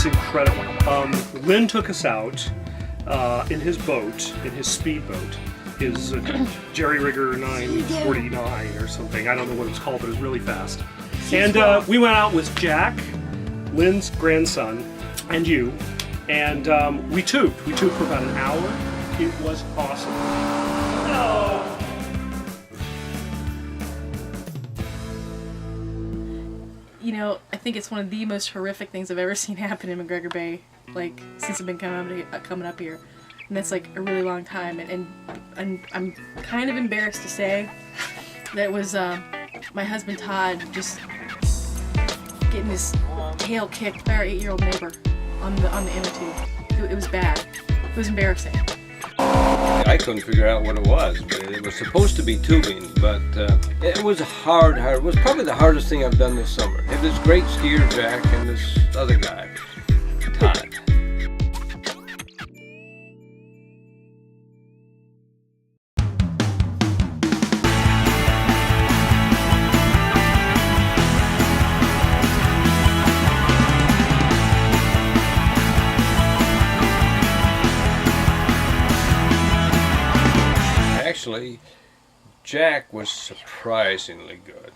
It's incredible. Lynn took us out in his boat, in his speedboat, his Jerry Rigger 949 or something. I don't know what it was called, but it was really fast. And we went out with Jack, Lynn's grandson, and you, and we tubed. We tubed for about an hour. It was awesome. Oh. You know, I think it's one of the most horrific things I've ever seen happen in McGregor Bay, like, since I've been coming up here. And that's like a really long time. And I'm kind of embarrassed to say that it was my husband Todd just getting his tail kicked by our 8-year-old neighbor on the inner tube. It was bad. It was embarrassing. I couldn't figure out what it was, but it was supposed to be tubing, but it was hard. It was probably the hardest thing I've done this summer. I had this great skier, Jack, and this other guy, Todd. Actually, Jack was surprisingly good.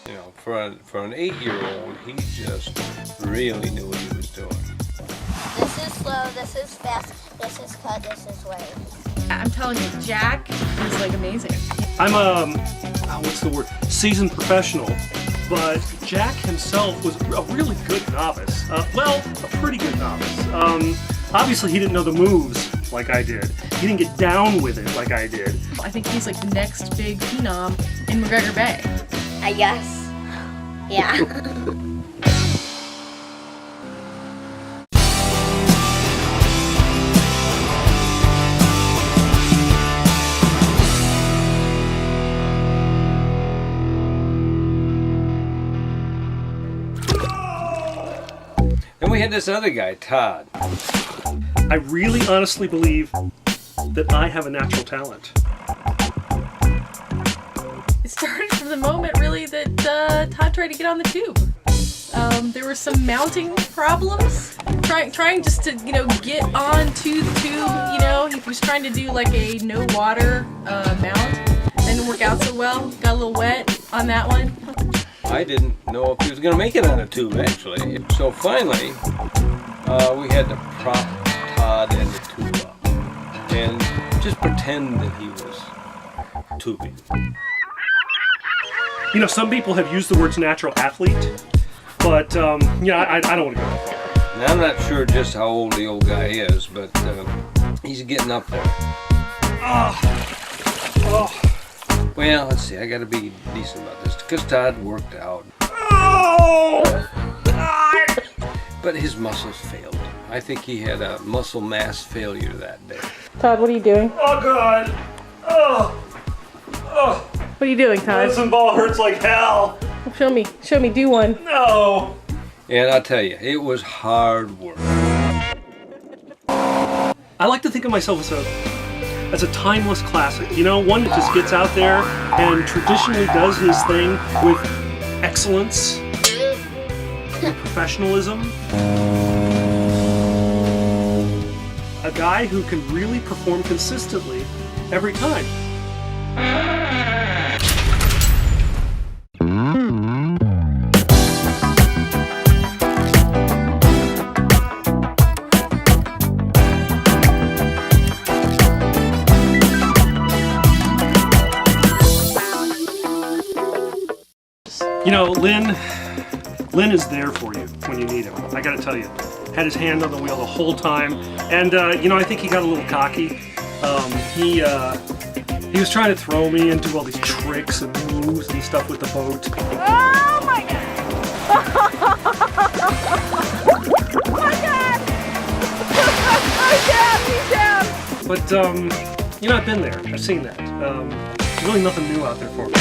You know, for an 8-year-old, he just really knew what he was doing. This is slow, this is fast, this is cut, this is wave. I'm telling you, Jack is like amazing. I'm what's the word? Seasoned professional, but Jack himself was a really good novice. Well, a pretty good novice. Obviously, he didn't know the moves like I did. He didn't get down with it like I did. I think he's like the next big phenom in McGregor Bay. I guess. Yeah. And we had this other guy, Todd. I really honestly believe that I have a natural talent. It started from the moment, really, that Todd tried to get on the tube. There were some mounting problems. Trying just to, get onto the tube, he was trying to do like a no water mount. Didn't work out so well. Got a little wet on that one. I didn't know if he was going to make it on a tube, actually. So finally, we had to prop Todd and the tube up and just pretend that he was tubing. Some people have used the words natural athlete, but, I don't want to go that far. Now, I'm not sure just how old the old guy is, but he's getting up there. Oh. Well, let's see, I gotta be decent about this, because Todd worked out. Oh! But his muscles failed him. I think he had a muscle mass failure that day. Todd, what are you doing? Oh, God! Oh! Oh! What are you doing, Todd? Medicine ball hurts like hell! Show me, do one. No! And I'll tell you, it was hard work. I like to think of myself as a timeless classic, one that just gets out there and traditionally does his thing with excellence and professionalism. A guy who can really perform consistently every time. Lynn is there for you when you need him. I gotta tell you, had his hand on the wheel the whole time, and I think he got a little cocky. He was trying to throw me and do all these tricks and moves and stuff with the boat. Oh my God! My God! He's down! But I've been there. I've seen that. There's really nothing new out there for me.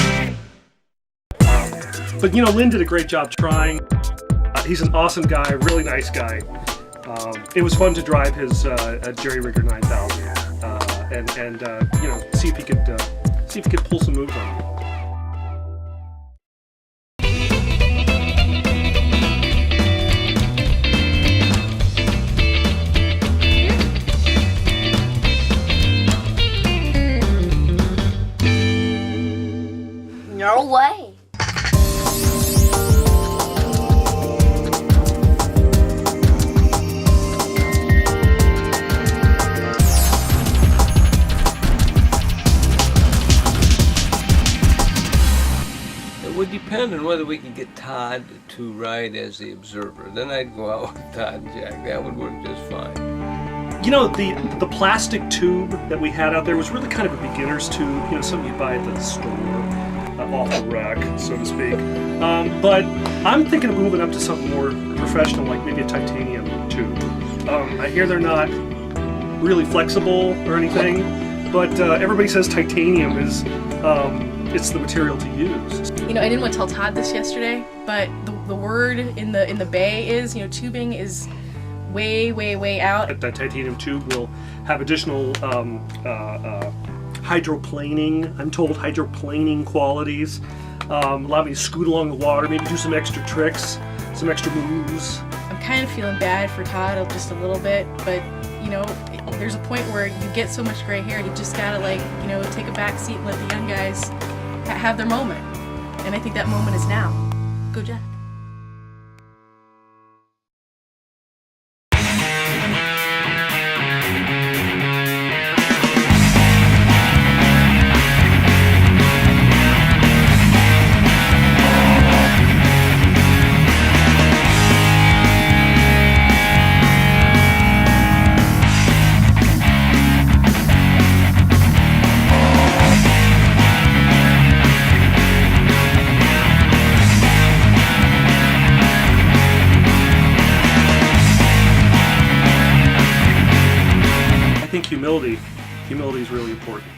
But Lynn did a great job trying. He's an awesome guy, really nice guy. It was fun to drive his Jerry Rigger 9000 and you know, see if he could pull some moves on me. No way. It would depend on whether we could get Todd to ride as the observer. Then I'd go out with Todd and Jack. That would work just fine. You know, the plastic tube that we had out there was really kind of a beginner's tube, you know, something you buy at the store, off the rack, so to speak. But I'm thinking of moving up to something more professional, like maybe a titanium tube. I hear they're not really flexible or anything, but everybody says titanium is it's the material to use. You know, I didn't want to tell Todd this yesterday, but the word in the bay is, you know, tubing is way out. That titanium tube will have additional hydroplaning, I'm told hydroplaning qualities, allow me to scoot along the water, maybe do some extra tricks, some extra moves. I'm kind of feeling bad for Todd just a little bit, but you know, there's a point where you get so much gray hair, you just gotta, like, you know, take a back seat and let the young guys have their moment. And I think that moment is now. Go Jack. I think humility is really important.